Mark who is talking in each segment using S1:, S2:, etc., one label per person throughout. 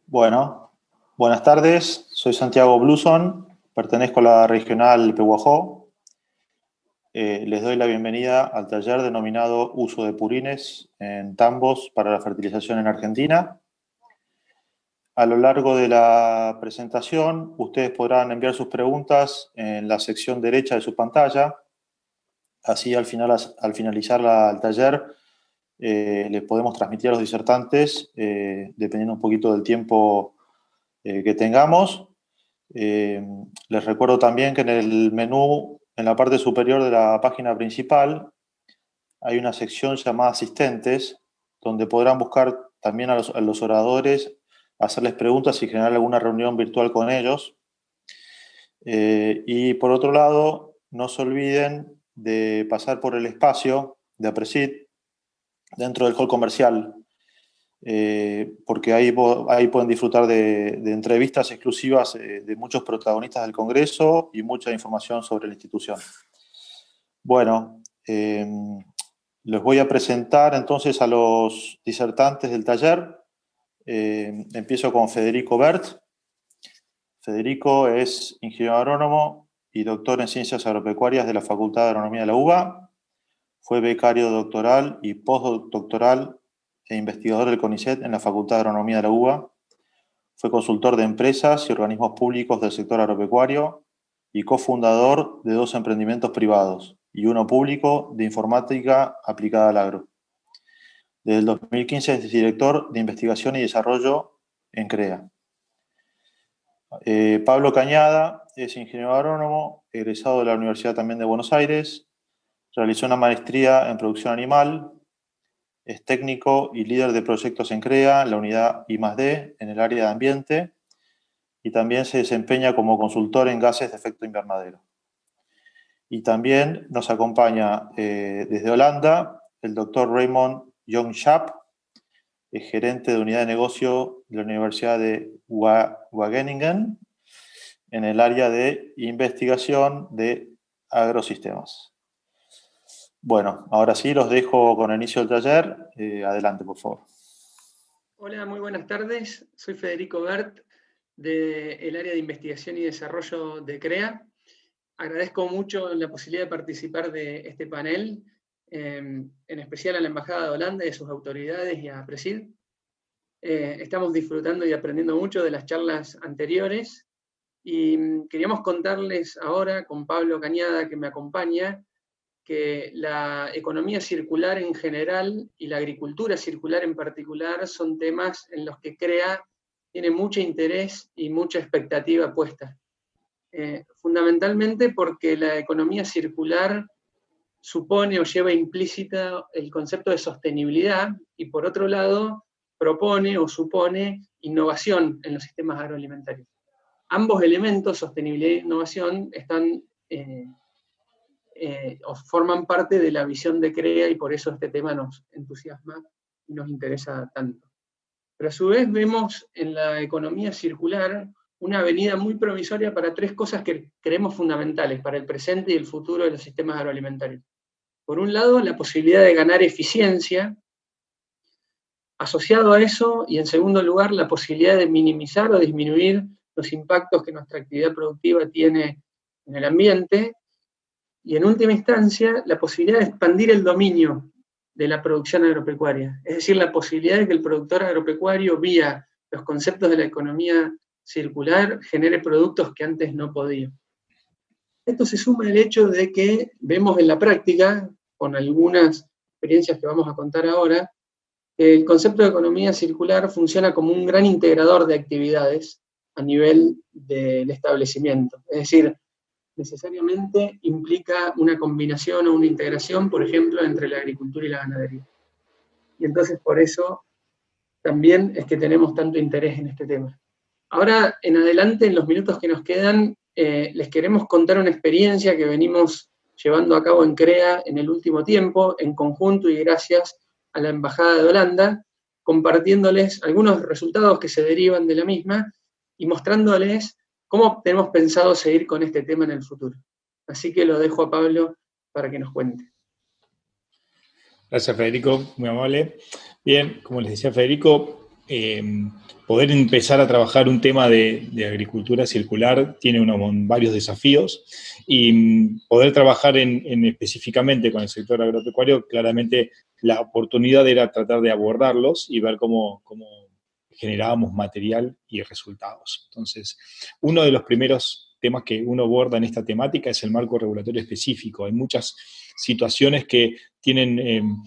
S1: Bueno, buenas tardes. Soy Santiago Bluson, pertenezco a la regional Pehuajó. Les doy la bienvenida al taller denominado Uso de purines en tambos para la fertilización en Argentina. A lo largo de la presentación, ustedes podrán enviar sus preguntas en la sección derecha de su pantalla. Así, al finalizar el taller, les podemos transmitir a los disertantes, dependiendo un poquito del tiempo que tengamos. Les recuerdo también que en el menú, en la parte superior de la página principal, hay una sección llamada Asistentes, donde podrán buscar también a los oradores, hacerles preguntas y generar alguna reunión virtual con ellos. Y por otro lado, no se olviden de pasar por el espacio de APRESID dentro del hall comercial, porque ahí pueden disfrutar de entrevistas exclusivas de muchos protagonistas del Congreso y mucha información sobre la institución. Bueno, les voy a presentar entonces a los disertantes del taller. Empiezo con Federico Bert. Federico es ingeniero agrónomo y doctor en Ciencias Agropecuarias de la Facultad de Agronomía de la UBA. Fue becario doctoral y postdoctoral e investigador del CONICET en la Facultad de Agronomía de la UBA. Fue consultor de empresas y organismos públicos del sector agropecuario y cofundador de 2 emprendimientos privados y uno público de informática aplicada al agro. Desde el 2015 es director de investigación y desarrollo en CREA. Pablo Cañada es ingeniero agrónomo, egresado de la Universidad también de Buenos Aires. Realizó una maestría en producción animal. Es técnico y líder de proyectos en CREA, la unidad I+D, en el área de ambiente, y también se desempeña como consultor en gases de efecto invernadero. Y también nos acompaña desde Holanda el doctor Raymond Jong-Schap, gerente de unidad de negocio de la Universidad de Wageningen, en el área de investigación de agrosistemas. Bueno, ahora sí, los dejo con el inicio del taller. Adelante, por favor.
S2: Hola, muy buenas tardes. Soy Federico Bert, del área de investigación y desarrollo de CREA. Agradezco mucho la posibilidad de participar de este panel, en especial a la Embajada de Holanda y a sus autoridades y a APRESID. Estamos disfrutando y aprendiendo mucho de las charlas anteriores y queríamos contarles ahora con Pablo Cañada, que me acompaña, que la economía circular en general y la agricultura circular en particular son temas en los que CREA tiene mucho interés y mucha expectativa puesta. Fundamentalmente porque la economía circular supone o lleva implícita el concepto de sostenibilidad y por otro lado propone o supone innovación en los sistemas agroalimentarios. Ambos elementos, sostenibilidad e innovación, están o forman parte de la visión de CREA y por eso este tema nos entusiasma y nos interesa tanto. Pero a su vez vemos en la economía circular una avenida muy promisoria para 3 cosas que creemos fundamentales para el presente y el futuro de los sistemas agroalimentarios. Por un lado, la posibilidad de ganar eficiencia, asociado a eso, y en segundo lugar, la posibilidad de minimizar o disminuir los impactos que nuestra actividad productiva tiene en el ambiente, y en última instancia, la posibilidad de expandir el dominio de la producción agropecuaria. Es decir, la posibilidad de que el productor agropecuario, vía los conceptos de la economía circular, genere productos que antes no podía. Esto se suma al hecho de que vemos en la práctica, con algunas experiencias que vamos a contar ahora, que el concepto de economía circular funciona como un gran integrador de actividades a nivel del establecimiento. Es decir, necesariamente implica una combinación o una integración, por ejemplo, entre la agricultura y la ganadería. Y entonces por eso también es que tenemos tanto interés en este tema. Ahora, en adelante, en los minutos que nos quedan, les queremos contar una experiencia que venimos llevando a cabo en CREA en el último tiempo, en conjunto y gracias a la Embajada de Holanda, compartiéndoles algunos resultados que se derivan de la misma y mostrándoles cómo tenemos pensado seguir con este tema en el futuro. Así que lo dejo a Pablo para que nos cuente.
S3: Gracias, Federico, muy amable. Bien, como les decía Federico, poder empezar a trabajar un tema de agricultura circular tiene varios desafíos, y poder trabajar específicamente con el sector agropecuario, claramente la oportunidad era tratar de abordarlos y ver cómo generábamos material y resultados. Entonces, uno de los primeros temas que uno aborda en esta temática es el marco regulatorio específico. Hay muchas situaciones que tienen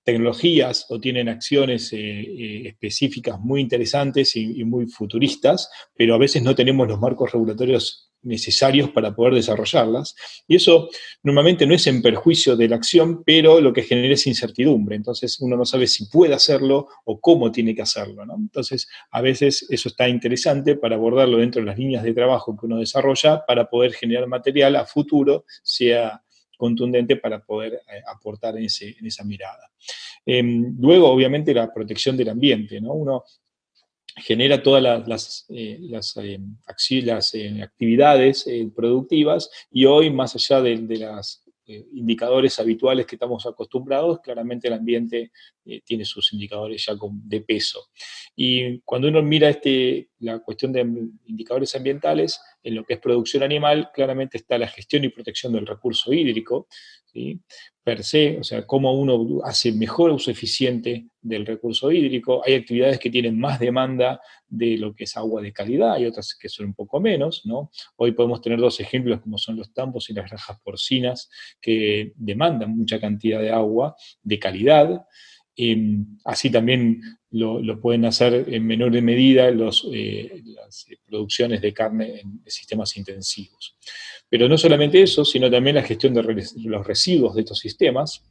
S3: tecnologías o tienen acciones específicas muy interesantes y muy futuristas, pero a veces no tenemos los marcos regulatorios necesarios para poder desarrollarlas. Y eso normalmente no es en perjuicio de la acción, pero lo que genera es incertidumbre. Entonces uno no sabe si puede hacerlo o cómo tiene que hacerlo, ¿no? Entonces a veces eso está interesante para abordarlo dentro de las líneas de trabajo que uno desarrolla para poder generar material a futuro, sea contundente para poder aportar en esa mirada. Luego, obviamente, la protección del ambiente, ¿no? Uno genera todas las actividades productivas, y hoy, más allá de los indicadores habituales que estamos acostumbrados, claramente el ambiente tiene sus indicadores ya de peso. Y cuando uno mira la cuestión de indicadores ambientales, en lo que es producción animal, claramente está la gestión y protección del recurso hídrico, ¿sí? Per se, o sea, cómo uno hace mejor uso eficiente del recurso hídrico. Hay actividades que tienen más demanda de lo que es agua de calidad y otras que son un poco menos, ¿no? Hoy podemos tener dos ejemplos como son los tambos y las granjas porcinas, que demandan mucha cantidad de agua de calidad. Así también lo pueden hacer en menor medida las producciones de carne en sistemas intensivos. Pero no solamente eso, sino también la gestión de los residuos de estos sistemas,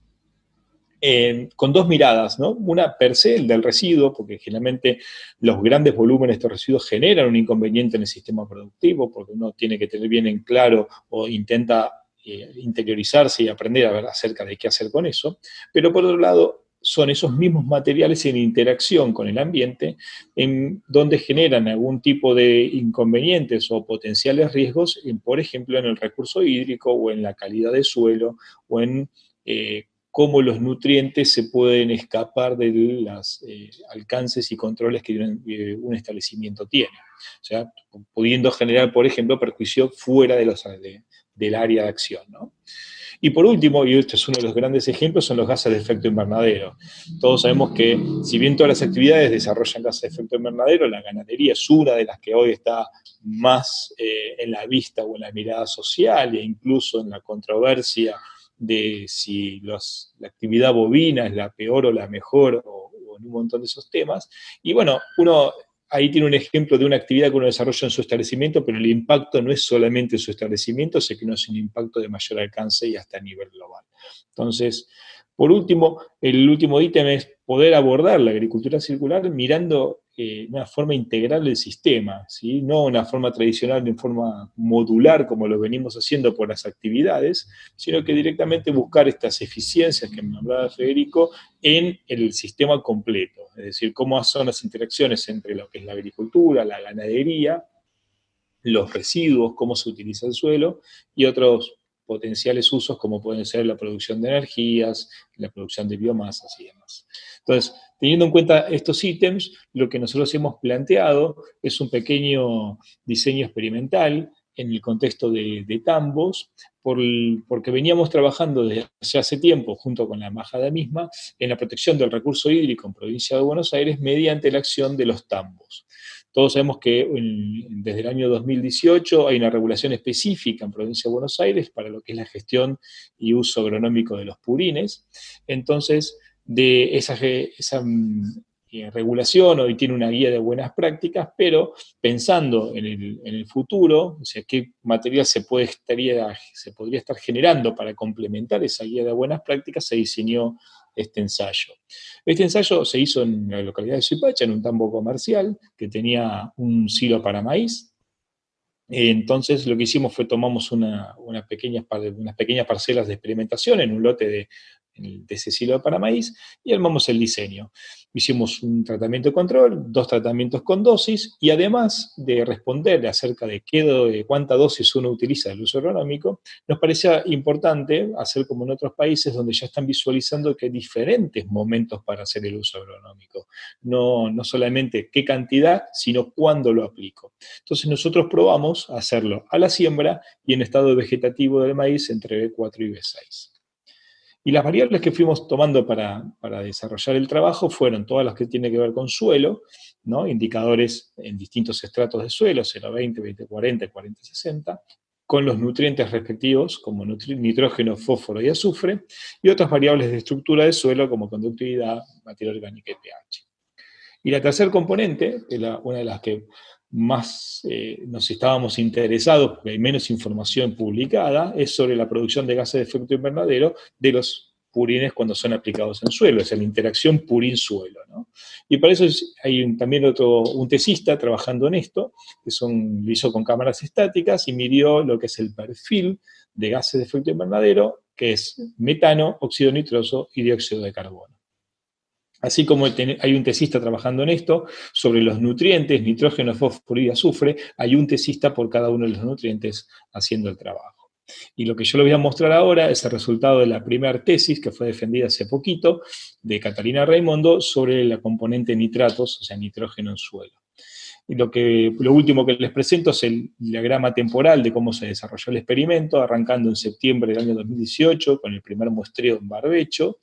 S3: con dos miradas, ¿no? Una per se, el del residuo, porque generalmente los grandes volúmenes de estos residuos generan un inconveniente en el sistema productivo, porque uno tiene que tener bien en claro o intenta interiorizarse y aprender a ver acerca de qué hacer con eso. Pero por otro lado, son esos mismos materiales en interacción con el ambiente en donde generan algún tipo de inconvenientes o potenciales riesgos, por ejemplo, en el recurso hídrico o en la calidad del suelo o en cómo los nutrientes se pueden escapar de los alcances y controles que un establecimiento tiene. O sea, pudiendo generar, por ejemplo, perjuicio fuera del área de acción, ¿no? Y por último, y este es uno de los grandes ejemplos, son los gases de efecto invernadero. Todos sabemos que, si bien todas las actividades desarrollan gases de efecto invernadero, la ganadería es una de las que hoy está más en la vista o en la mirada social, e incluso en la controversia de si la actividad bovina es la peor o la mejor, o en un montón de esos temas. Y bueno, uno ahí tiene un ejemplo de una actividad que uno desarrolla en su establecimiento, pero el impacto no es solamente en su establecimiento, sino es un impacto de mayor alcance y hasta a nivel global. Entonces, por último, el último ítem es poder abordar la agricultura circular mirando una forma integral del sistema, ¿sí? No una forma tradicional, de forma modular, como lo venimos haciendo por las actividades, sino que directamente buscar estas eficiencias que me hablaba Federico en el sistema completo. Es decir, cómo son las interacciones entre lo que es la agricultura, la ganadería, los residuos, cómo se utiliza el suelo y otros potenciales usos como pueden ser la producción de energías, la producción de biomasas y demás. Entonces, teniendo en cuenta estos ítems, lo que nosotros hemos planteado es un pequeño diseño experimental en el contexto de tambos, porque veníamos trabajando desde hace tiempo, junto con la embajada misma, en la protección del recurso hídrico en provincia de Buenos Aires mediante la acción de los tambos. Todos sabemos que desde el año 2018 hay una regulación específica en provincia de Buenos Aires para lo que es la gestión y uso agronómico de los purines. Entonces, de esa regulación hoy tiene una guía de buenas prácticas, pero pensando en el futuro, o sea, qué material se podría estar generando para complementar esa guía de buenas prácticas, se diseñó este ensayo. Este ensayo se hizo en la localidad de Suipacha, en un tambo comercial que tenía un silo para maíz. Entonces lo que hicimos fue tomamos unas pequeñas parcelas de experimentación en un lote de de ese silo para maíz, y armamos el diseño. Hicimos un tratamiento de control, 2 tratamientos con dosis, y además de responder acerca de cuánta dosis uno utiliza del uso agronómico, nos parecía importante hacer como en otros países donde ya están visualizando que hay diferentes momentos para hacer el uso agronómico. No solamente qué cantidad, sino cuándo lo aplico. Entonces nosotros probamos hacerlo a la siembra y en estado vegetativo del maíz entre B4 y B6. Y las variables que fuimos tomando para desarrollar el trabajo fueron todas las que tienen que ver con suelo, ¿no? Indicadores en distintos estratos de suelo, 0,20, 20,40, 40,60, con los nutrientes respectivos, como nitrógeno, fósforo y azufre, y otras variables de estructura de suelo, como conductividad, materia orgánica y pH. Y la tercer componente, que es una de las que más nos estábamos interesados, porque hay menos información publicada, es sobre la producción de gases de efecto invernadero de los purines cuando son aplicados en suelo, es la interacción purín-suelo, ¿no? Y para eso hay también un tesista trabajando en esto, que lo hizo con cámaras estáticas y midió lo que es el perfil de gases de efecto invernadero, que es metano, óxido nitroso y dióxido de carbono. Así como hay un tesista trabajando en esto, sobre los nutrientes, nitrógeno, fósforo y azufre, hay un tesista por cada uno de los nutrientes haciendo el trabajo. Y lo que yo les voy a mostrar ahora es el resultado de la primera tesis, que fue defendida hace poquito, de Catalina Raimondo, sobre la componente nitratos, o sea, nitrógeno en suelo. Y lo último que les presento es el diagrama temporal de cómo se desarrolló el experimento, arrancando en septiembre del año 2018, con el primer muestreo en barbecho.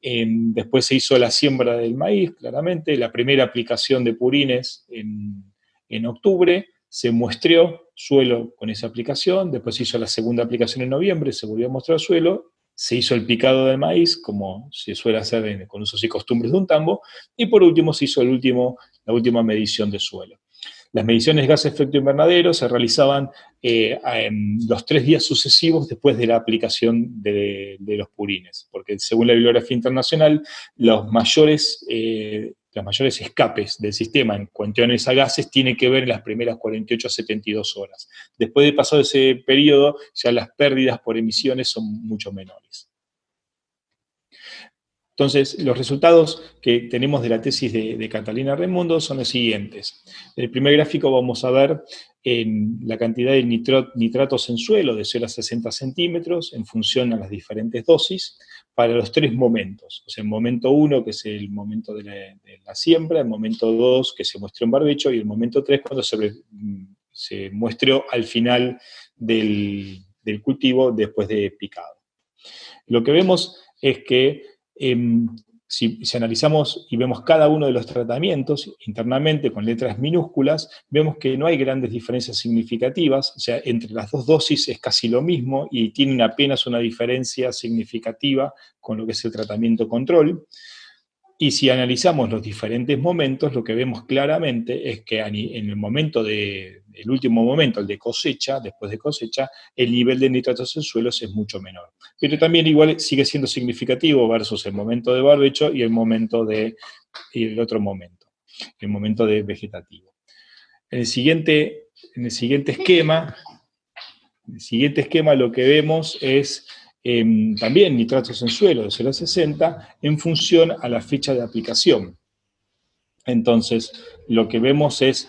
S3: Después se hizo la siembra del maíz, claramente, la primera aplicación de purines en octubre, se muestreó suelo con esa aplicación, después se hizo la segunda aplicación en noviembre, se volvió a mostrar suelo, se hizo el picado del maíz, como se suele hacer con usos y costumbres de un tambo, y por último se hizo la última medición de suelo. Las mediciones de gases de efecto invernadero se realizaban en los 3 días sucesivos después de la aplicación de los purines, porque según la bibliografía internacional, los mayores escapes del sistema en cuestiones a gases tienen que ver en las primeras 48 a 72 horas. Después de pasado ese periodo, ya las pérdidas por emisiones son mucho menores. Entonces, los resultados que tenemos de la tesis de Catalina Raimondo son los siguientes. En el primer gráfico vamos a ver la cantidad de nitratos en suelo de 0 a 60 centímetros en función a las diferentes dosis para los 3 momentos. O sea, el momento 1, que es el momento de la siembra, el momento 2, que se muestra en barbecho, y el momento 3, cuando se muestreó al final del cultivo después de picado. Lo que vemos es que si analizamos y vemos cada uno de los tratamientos internamente con letras minúsculas, vemos que no hay grandes diferencias significativas, o sea, entre las 2 dosis es casi lo mismo y tienen apenas una diferencia significativa con lo que es el tratamiento control. Y si analizamos los diferentes momentos, lo que vemos claramente es que en el último momento, el de cosecha, después de cosecha, el nivel de nitratos en suelos es mucho menor. Pero también igual sigue siendo significativo versus el momento de barbecho y el otro momento, el momento de vegetativo. En el siguiente esquema lo que vemos es también nitratos en suelo de 0 a 60 en función a la fecha de aplicación. Entonces, lo que vemos es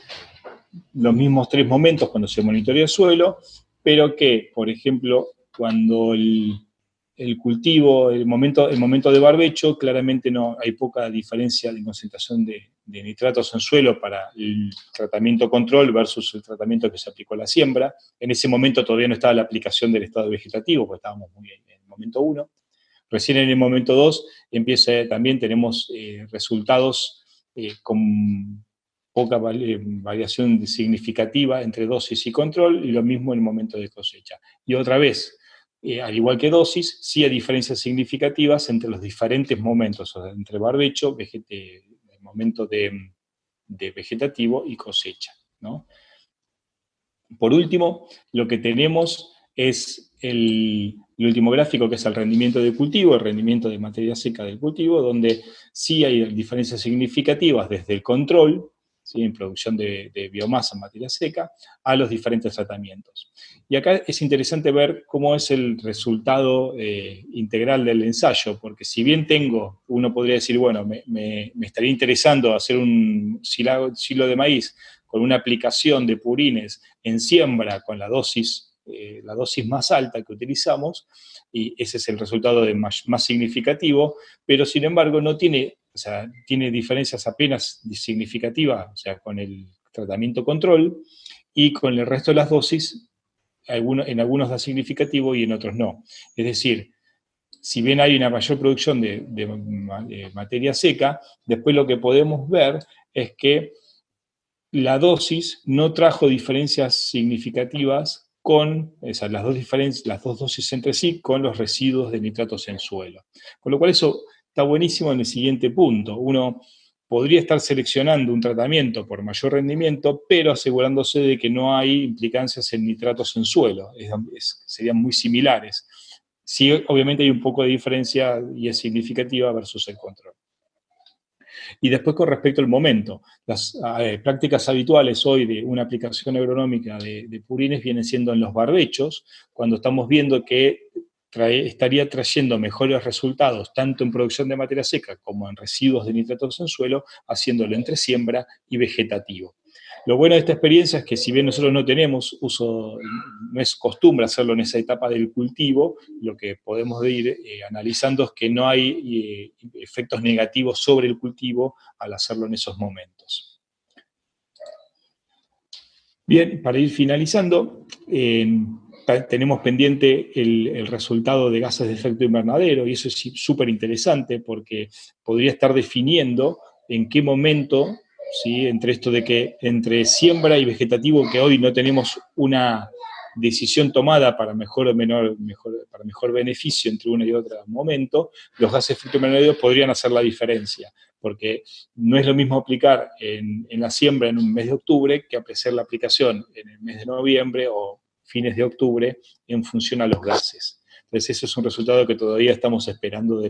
S3: los mismos 3 momentos cuando se monitorea el suelo, pero que, por ejemplo, cuando el cultivo, el momento de barbecho, claramente no hay poca diferencia de concentración de nitratos en suelo para el tratamiento control versus el tratamiento que se aplicó a la siembra. En ese momento todavía no estaba la aplicación del estado vegetativo, porque estábamos muy en el momento 1. Recién en el momento 2 también tenemos resultados con poca variación significativa entre dosis y control, y lo mismo en el momento de cosecha. Y otra vez, al igual que dosis, sí hay diferencias significativas entre los diferentes momentos, o sea, entre barbecho, el momento de vegetativo y cosecha, ¿no? Por último, lo que tenemos es el último gráfico, que es el rendimiento de cultivo, el rendimiento de materia seca del cultivo, donde sí hay diferencias significativas desde el control, ¿sí?, en producción de biomasa en materia seca, a los diferentes tratamientos. Y acá es interesante ver cómo es el resultado integral del ensayo, porque si bien uno podría decir, bueno, me estaría interesando hacer un silo de maíz con una aplicación de purines en siembra con la dosis más alta que utilizamos, y ese es el resultado más significativo, pero sin embargo no tiene, o sea, tiene diferencias apenas significativas, o sea, con el tratamiento control, y con el resto de las dosis, en algunos da significativo y en otros no. Es decir, si bien hay una mayor producción de materia seca, después lo que podemos ver es que la dosis no trajo diferencias significativas con, o sea, las dos dosis entre sí, con los residuos de nitratos en suelo. Con lo cual eso está buenísimo en el siguiente punto. Uno podría estar seleccionando un tratamiento por mayor rendimiento, pero asegurándose de que no hay implicancias en nitratos en suelo. Serían muy similares. Sí, obviamente hay un poco de diferencia y es significativa versus el control. Y después con respecto al momento, las prácticas habituales hoy de una aplicación agronómica de purines vienen siendo en los barbechos, cuando estamos viendo que estaría trayendo mejores resultados tanto en producción de materia seca como en residuos de nitratos en suelo, haciéndolo entre siembra y vegetativo. Lo bueno de esta experiencia es que si bien nosotros no tenemos no es costumbre hacerlo en esa etapa del cultivo, lo que podemos ir analizando es que no hay efectos negativos sobre el cultivo al hacerlo en esos momentos. Bien, para ir finalizando, tenemos pendiente el resultado de gases de efecto invernadero, y eso es súper interesante porque podría estar definiendo en qué momento, ¿sí? Entre esto de que entre siembra y vegetativo, que hoy no tenemos una decisión tomada para mejor beneficio entre uno y otro momento, los gases de efecto invernadero podrían hacer la diferencia, porque no es lo mismo aplicar en la siembra en un mes de octubre que hacer la aplicación en el mes de noviembre o fines de octubre en función a los gases. Entonces, eso es un resultado que todavía estamos esperando de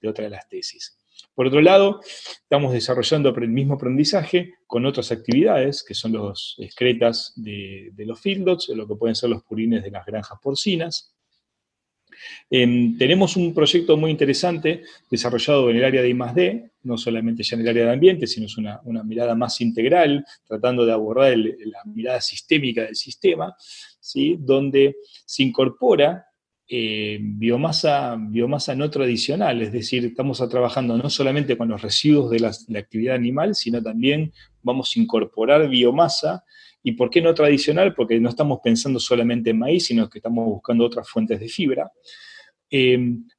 S3: otra de las tesis. Por otro lado, estamos desarrollando el mismo aprendizaje con otras actividades, que son los excretas de los feedlots, lo que pueden ser los purines de las granjas porcinas. Tenemos un proyecto muy interesante desarrollado en el área de I+D, no solamente ya en el área de ambiente, sino es una mirada más integral, tratando de abordar la mirada sistémica del sistema, ¿sí? Donde se incorpora biomasa no tradicional, es decir, estamos trabajando no solamente con los residuos de la actividad animal, sino también vamos a incorporar biomasa. ¿Y por qué no tradicional? Porque no estamos pensando solamente en maíz, sino que estamos buscando otras fuentes de fibra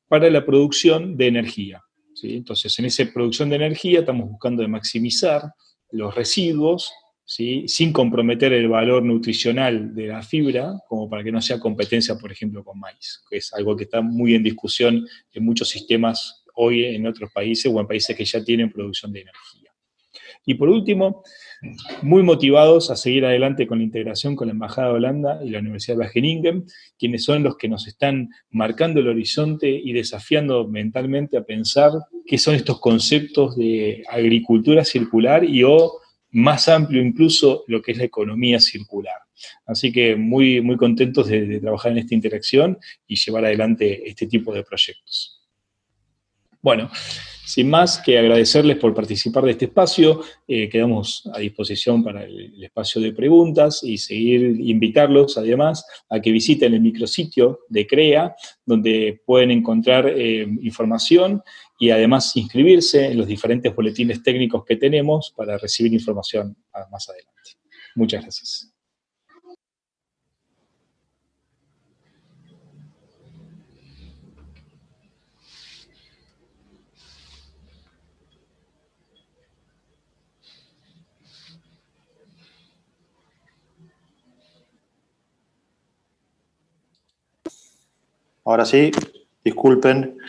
S3: para la producción de energía, ¿sí? Entonces, en esa producción de energía estamos buscando de maximizar los residuos, ¿sí? Sin comprometer el valor nutricional de la fibra, como para que no sea competencia, por ejemplo, con maíz, que es algo que está muy en discusión en muchos sistemas hoy en otros países o en países que ya tienen producción de energía. Y por último, muy motivados a seguir adelante con la integración con la Embajada de Holanda y la Universidad de Wageningen, quienes son los que nos están marcando el horizonte y desafiando mentalmente a pensar qué son estos conceptos de agricultura circular o más amplio incluso lo que es la economía circular. Así que muy, muy contentos de trabajar en esta interacción y llevar adelante este tipo de proyectos. Bueno, sin más que agradecerles por participar de este espacio, quedamos a disposición para el espacio de preguntas y invitarlos además a que visiten el micrositio de CREA, donde pueden encontrar información y además inscribirse en los diferentes boletines técnicos que tenemos para recibir información más adelante. Muchas gracias.
S1: Ahora sí, disculpen.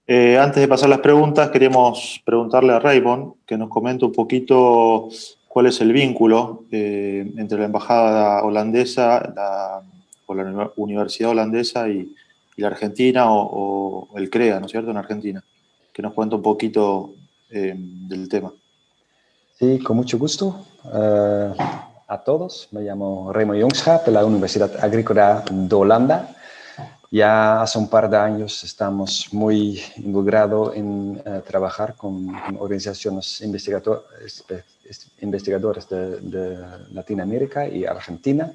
S1: Antes de pasar las preguntas, queríamos preguntarle a Raymond que nos comente un poquito cuál es el vínculo entre la embajada holandesa o la universidad holandesa y la Argentina o el CREA, ¿no es cierto?, en Argentina. Que nos cuente un poquito del tema.
S4: Sí, con mucho gusto. a todos. Me llamo Raymond Jongschap de la Universidad Agrícola de Holanda. Ya hace un par de años estamos muy involucrados en trabajar con organizaciones investigadoras de Latinoamérica y Argentina.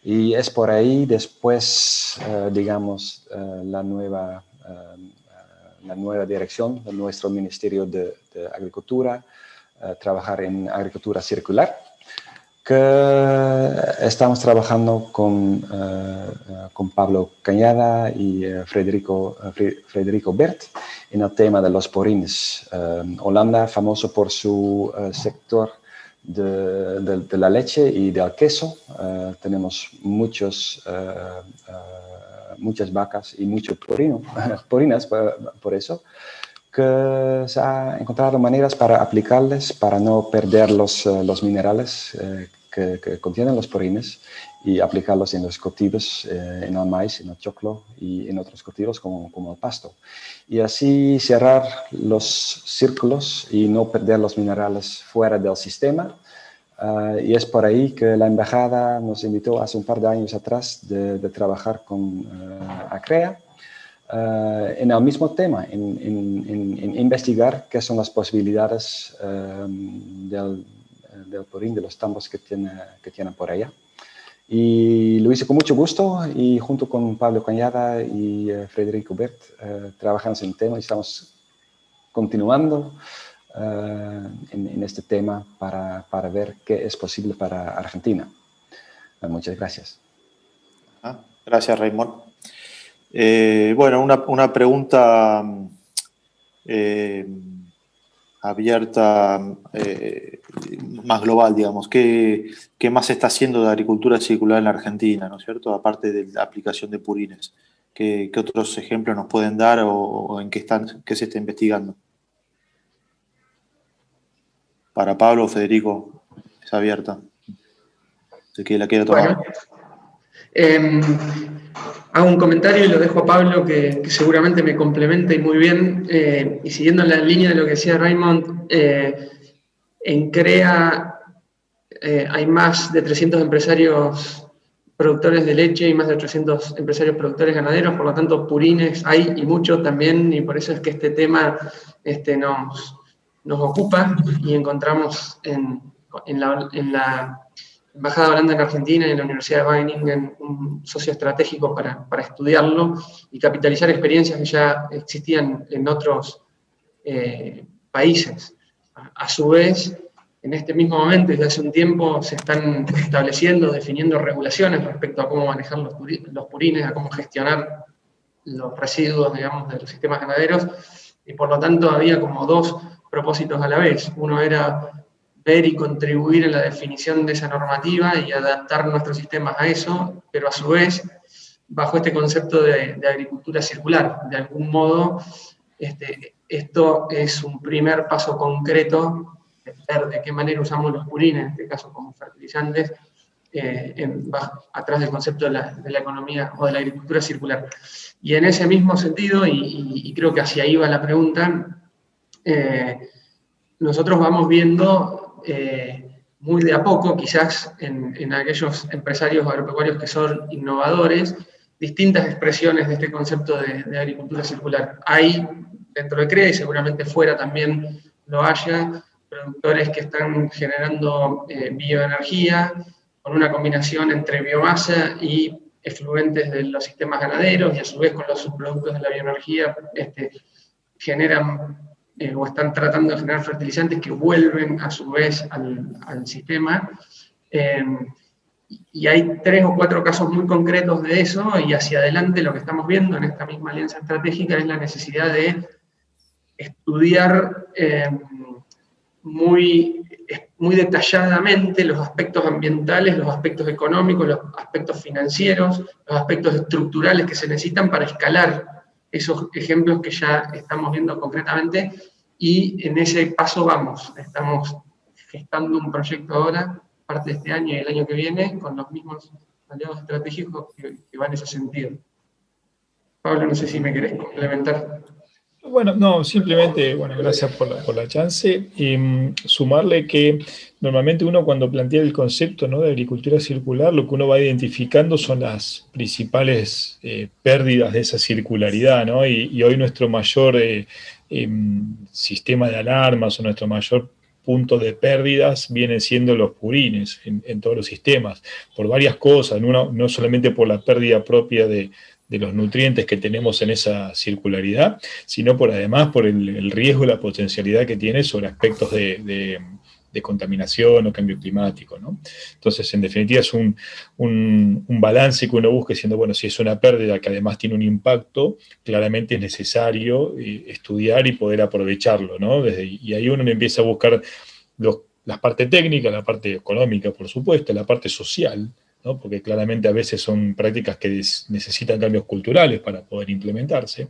S4: Y es por ahí después, digamos, la nueva dirección de nuestro Ministerio de Agricultura, trabajar en agricultura circular, que estamos trabajando con Pablo Cañada y Frederico Bert en el tema de los porines. Holanda, famoso por su sector de la leche y del queso. Tenemos muchas vacas y muchos porinas por eso, que se ha encontrado maneras para aplicarles, para no perder los minerales que contienen los porines y aplicarlos en los cultivos, en el maíz, en el choclo y en otros cultivos como el pasto. Y así cerrar los círculos y no perder los minerales fuera del sistema. Y es por ahí que la embajada nos invitó hace un par de años atrás de trabajar con ACREA en el mismo tema, en investigar qué son las posibilidades del porín, de los tambos que tienen por allá. Y lo hice con mucho gusto y junto con Pablo Cañada y Frederico Bert trabajamos en el tema y estamos continuando en este tema para ver qué es posible para Argentina. Muchas gracias.
S1: Gracias, Raymond. Bueno, una pregunta abierta, más global, digamos. ¿Qué más se está haciendo de agricultura circular en la Argentina, ¿no es cierto? Aparte de la aplicación de purines. ¿Qué otros ejemplos nos pueden dar o en qué se está investigando? Para Pablo o Federico, es abierta. El que la quiera tomar.
S2: Bueno, hago un comentario y lo dejo a Pablo, que seguramente me complementa y muy bien. Y siguiendo la línea de lo que decía Raymond, en CREA hay más de 300 empresarios productores de leche y más de 300 empresarios productores ganaderos, por lo tanto purines hay y mucho también, y por eso es que este tema nos ocupa y encontramos en la Embajada de Holanda en Argentina y en la Universidad de Wageningen un socio estratégico para estudiarlo y capitalizar experiencias que ya existían en otros países. A su vez, en este mismo momento, desde hace un tiempo, se están estableciendo, definiendo regulaciones respecto a cómo manejar los purines, a cómo gestionar los residuos, digamos, de los sistemas ganaderos, y por lo tanto había como dos propósitos a la vez. Uno era ver y contribuir en la definición de esa normativa y adaptar nuestros sistemas a eso, pero a su vez, bajo este concepto de agricultura circular. De algún modo, esto es un primer paso concreto de ver de qué manera usamos los purines, en este caso como fertilizantes, atrás del concepto de la economía o de la agricultura circular. Y en ese mismo sentido, y creo que hacia ahí va la pregunta, nosotros vamos viendo muy de a poco, quizás en aquellos empresarios agropecuarios que son innovadores, distintas expresiones de este concepto de agricultura circular. Hay dentro de CREA y seguramente fuera también lo haya, productores que están generando bioenergía con una combinación entre biomasa y efluentes de los sistemas ganaderos y a su vez con los subproductos de la bioenergía generan o están tratando de generar fertilizantes que vuelven a su vez al sistema. Y hay 3 o 4 casos muy concretos de eso, y hacia adelante lo que estamos viendo en esta misma alianza estratégica es la necesidad de estudiar muy detalladamente los aspectos ambientales, los aspectos económicos, los aspectos financieros, los aspectos estructurales que se necesitan para escalar esos ejemplos que ya estamos viendo concretamente, y en ese paso vamos. Estamos gestando un proyecto ahora, parte de este año y el año que viene, con los mismos aliados estratégicos que van en ese sentido. Pablo, no sé si me querés complementar.
S3: Bueno, no, simplemente, bueno, gracias por la chance. Sumarle que normalmente uno cuando plantea el concepto, ¿no?, de agricultura circular, lo que uno va identificando son las principales pérdidas de esa circularidad, ¿no? Y hoy nuestro mayor sistema de alarmas o nuestro mayor punto de pérdidas vienen siendo los purines en todos los sistemas, por varias cosas, no solamente por la pérdida propia de los nutrientes que tenemos en esa circularidad, sino además por el riesgo y la potencialidad que tiene sobre aspectos de contaminación o cambio climático, ¿no? Entonces, en definitiva, es un balance que uno busca diciendo, bueno, si es una pérdida que además tiene un impacto, claramente es necesario estudiar y poder aprovecharlo, ¿no? Y ahí uno empieza a buscar la parte técnica, la parte económica, por supuesto, la parte social, ¿no? Porque claramente a veces son prácticas que necesitan cambios culturales para poder implementarse.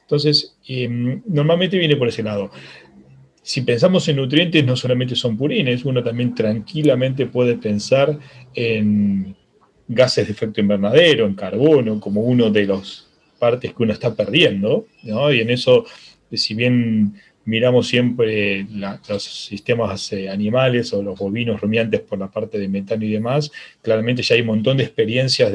S3: Entonces, normalmente viene por ese lado. Si pensamos en nutrientes, no solamente son purines, uno también tranquilamente puede pensar en gases de efecto invernadero, en carbono, como uno de las partes que uno está perdiendo, ¿no? Y en eso, si bien miramos siempre los sistemas animales o los bovinos rumiantes por la parte de metano y demás, claramente ya hay un montón de experiencias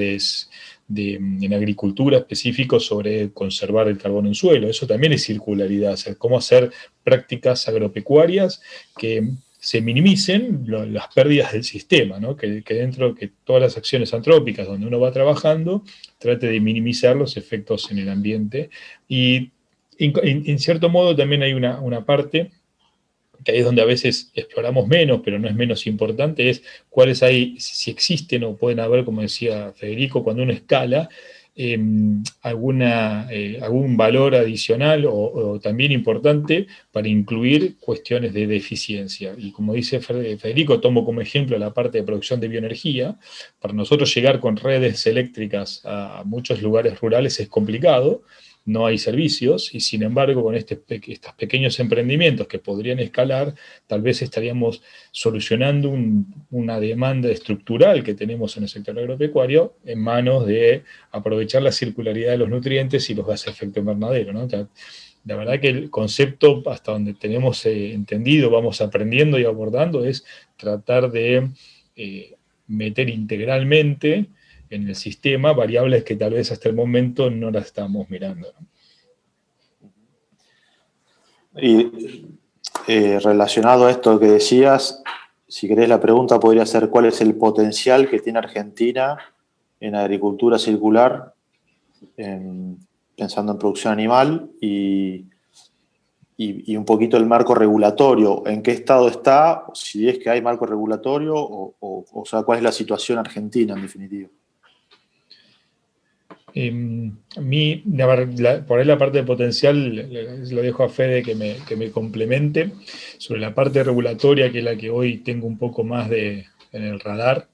S3: en agricultura específico sobre conservar el carbono en suelo. Eso también es circularidad, o sea, cómo hacer prácticas agropecuarias que se minimicen las pérdidas del sistema, ¿no? Que todas las acciones antrópicas donde uno va trabajando trate de minimizar los efectos en el ambiente. Y en cierto modo también hay una parte que ahí es donde a veces exploramos menos, pero no es menos importante, es cuáles hay, si existen o pueden haber, como decía Federico, cuando uno escala, algún valor adicional o también importante para incluir cuestiones de eficiencia. Y como dice Federico, tomo como ejemplo la parte de producción de bioenergía. Para nosotros llegar con redes eléctricas a muchos lugares rurales es complicado, no hay servicios, y sin embargo con estos pequeños emprendimientos que podrían escalar, tal vez estaríamos solucionando una demanda estructural que tenemos en el sector agropecuario en manos de aprovechar la circularidad de los nutrientes y los gases de efecto invernadero, ¿no? La verdad que el concepto, hasta donde tenemos entendido, vamos aprendiendo y abordando, es tratar de meter integralmente en el sistema variables que tal vez hasta el momento no las estamos mirando, ¿no?
S1: Y relacionado a esto que decías, si querés la pregunta podría ser ¿cuál es el potencial que tiene Argentina en agricultura circular, pensando en producción animal y un poquito el marco regulatorio? ¿En qué estado está? Si es que hay marco regulatorio o sea, ¿cuál es la situación argentina en definitiva?
S3: A mí, por ahí la parte de potencial, lo dejo a Fede que me complemente. Sobre la parte regulatoria, que es la que hoy tengo un poco más en el radar,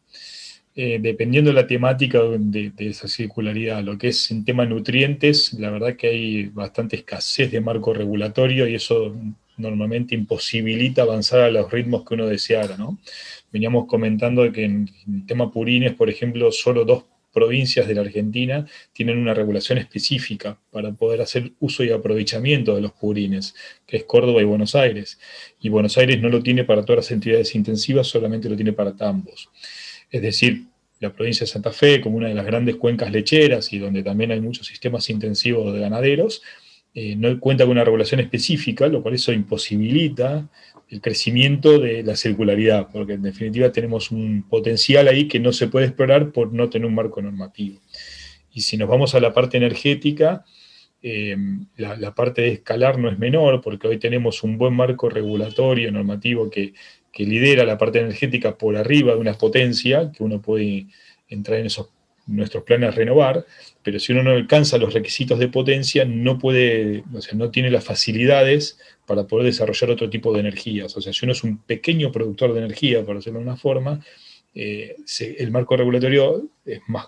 S3: dependiendo de la temática de esa circularidad, lo que es en tema nutrientes, la verdad que hay bastante escasez de marco regulatorio y eso normalmente imposibilita avanzar a los ritmos que uno deseara, ¿no? Veníamos comentando que en tema purines, por ejemplo, solo 2 provincias de la Argentina tienen una regulación específica para poder hacer uso y aprovechamiento de los purines, que es Córdoba y Buenos Aires. Y Buenos Aires no lo tiene para todas las entidades intensivas, solamente lo tiene para tambos. Es decir, la provincia de Santa Fe, como una de las grandes cuencas lecheras y donde también hay muchos sistemas intensivos de ganaderos, no cuenta con una regulación específica, lo cual eso imposibilita el crecimiento de la circularidad, porque en definitiva tenemos un potencial ahí que no se puede explorar por no tener un marco normativo. Y si nos vamos a la parte energética, la parte de escalar no es menor, porque hoy tenemos un buen marco regulatorio, normativo, que lidera la parte energética por arriba de una potencia, que uno puede entrar en nuestros planes a renovar, pero si uno no alcanza los requisitos de potencia, no puede, o sea, no tiene las facilidades para poder desarrollar otro tipo de energías. O sea, si uno es un pequeño productor de energía, por decirlo de una forma, el marco regulatorio es más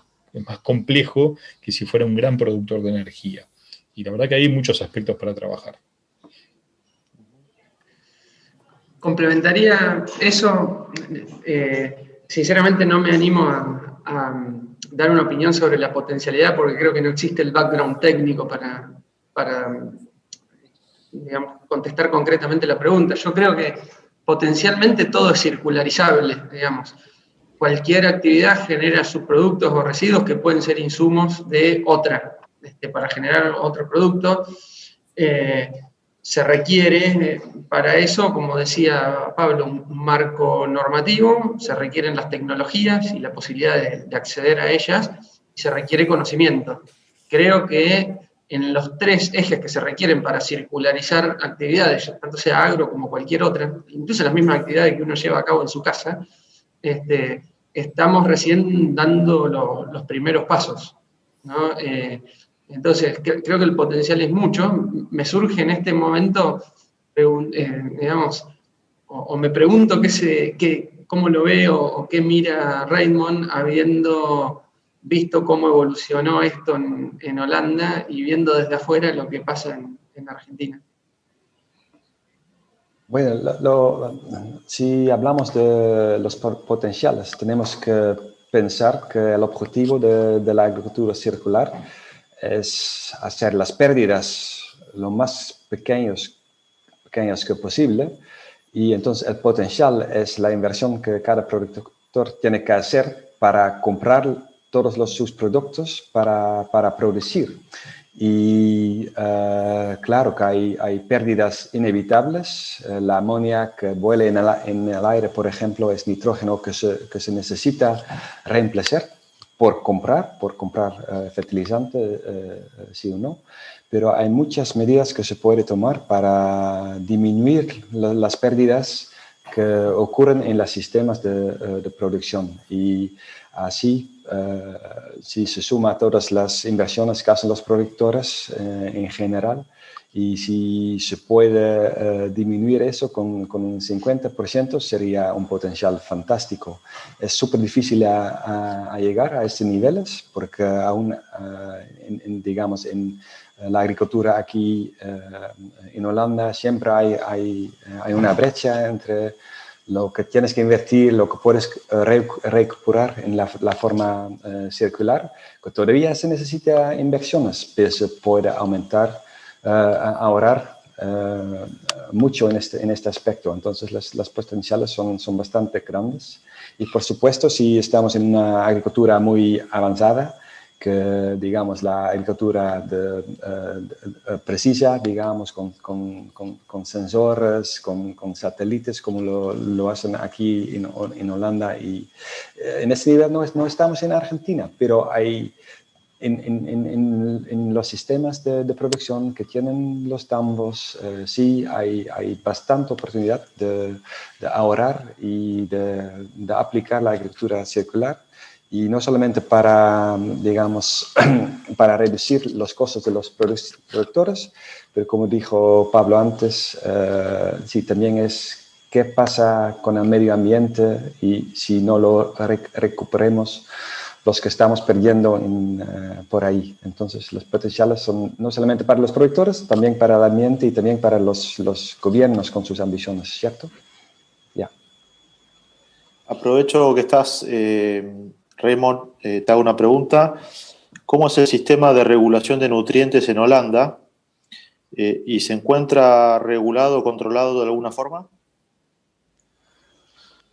S3: complejo que si fuera un gran productor de energía. Y la verdad que hay muchos aspectos para trabajar.
S2: Complementaría eso, sinceramente no me animo a dar una opinión sobre la potencialidad porque creo que no existe el background técnico para digamos, contestar concretamente la pregunta. Yo creo que potencialmente todo es circularizable, digamos. Cualquier actividad genera subproductos o residuos que pueden ser insumos de otra, para generar otro producto. Se requiere para eso, como decía Pablo, un marco normativo, se requieren las tecnologías y la posibilidad de acceder a ellas, y se requiere conocimiento. Creo que en los 3 ejes que se requieren para circularizar actividades, tanto sea agro como cualquier otra, incluso las mismas actividades que uno lleva a cabo en su casa, estamos recién dando los primeros pasos, ¿no? Entonces, creo que el potencial es mucho. Me surge en este momento, digamos, o me pregunto cómo lo veo o qué mira Raymond, habiendo visto cómo evolucionó esto en Holanda y viendo desde afuera lo que pasa en Argentina.
S4: Bueno, si hablamos de los potenciales, tenemos que pensar que el objetivo de la agricultura circular es hacer las pérdidas lo más pequeñas que posible, y entonces el potencial es la inversión que cada productor tiene que hacer para comprar todos sus productos para producir. Y claro que hay pérdidas inevitables. La amonía que vuela en el aire, por ejemplo, es nitrógeno que se necesita reemplazar por comprar fertilizante, sí o no. Pero hay muchas medidas que se puede tomar para disminuir las pérdidas que ocurren en los sistemas de producción. Y así, si se suma a todas las inversiones que hacen los productores en general, y si se puede disminuir eso con un 50%, sería un potencial fantástico. Es súper difícil a llegar a estos niveles, porque aún, digamos, en la agricultura aquí en Holanda siempre hay una brecha entre lo que tienes que invertir, lo que puedes recuperar en la forma circular, que todavía se necesita inversiones, pero se puede ahorrar mucho en este aspecto. Entonces las potenciales son bastante grandes. Y por supuesto, si estamos en una agricultura muy avanzada, que digamos la agricultura precisa, digamos, con sensores, con satélites, como lo hacen aquí en Holanda, y en ese nivel no estamos en Argentina, pero hay en los sistemas de producción que tienen los tambos, sí hay bastante oportunidad de ahorrar y de aplicar la agricultura circular. Y no solamente para, digamos, para reducir los costos de los productores, pero como dijo Pablo antes, sí, también es qué pasa con el medio ambiente y si no lo recuperemos, los que estamos perdiendo por ahí. Entonces, los potenciales son no solamente para los productores, también para el ambiente y también para los gobiernos con sus ambiciones, ¿cierto? Ya.
S1: Aprovecho que estás... Raymond, te hago una pregunta. ¿Cómo es el sistema de regulación de nutrientes en Holanda? ¿Y se encuentra regulado o controlado de alguna forma?